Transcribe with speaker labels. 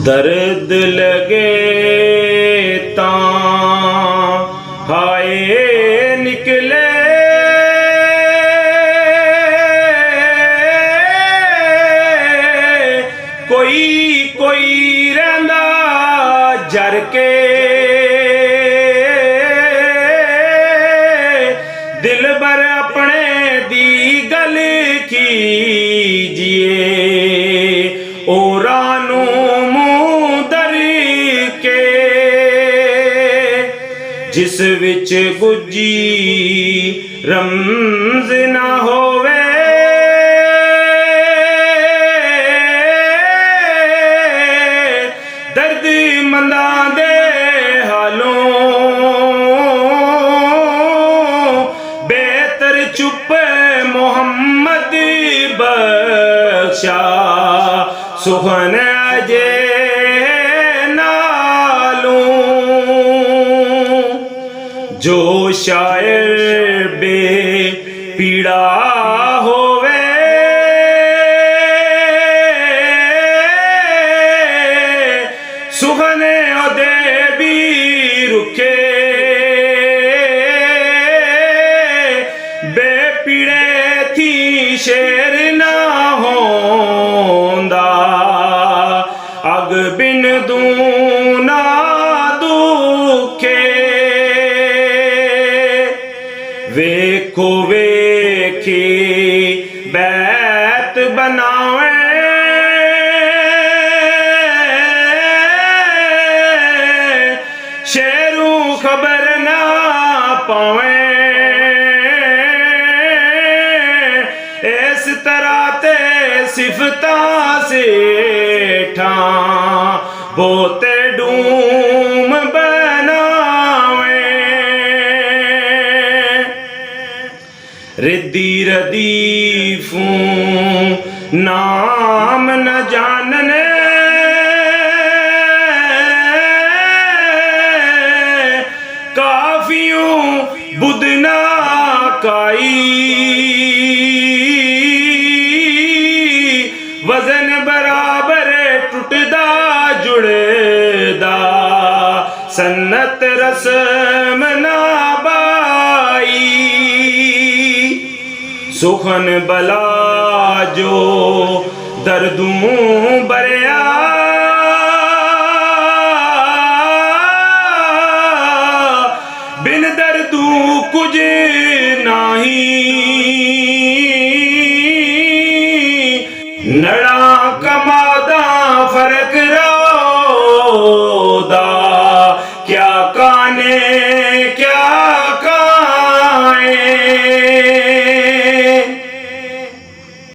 Speaker 1: दर्द लगे तां हाय निकले कोई कोई रंदा जर के दिल भर अपने दी गल कीजिए ओरानू मुंह दर के जिस विच गुजी रमज ना होवे दर्द मंदा दे हालों बेहतर चुप मोहम्मद बख्शा सुखन अजे नालू जो शायर बे पीड़ा होवे सुखन ओदे भी रुखे बे पीड़े थी शेर ना होंदा अग बिन दूना दुखे वेखो वेखे बैत बनावे शेरू खबर ना पावे इस तरह ते सिफता से ठा बोते डूम बनावे रिद्दी रदीफू नाम न जानने काफियों बुदना काई वजन बराबर टुटदा जुड़दा सन्नत रस्म ना बाई सुखन बला जो दर्दूं बरया बिन दर्दू कुछ नाही नड़ा कमादा फर्क रोदा क्या काने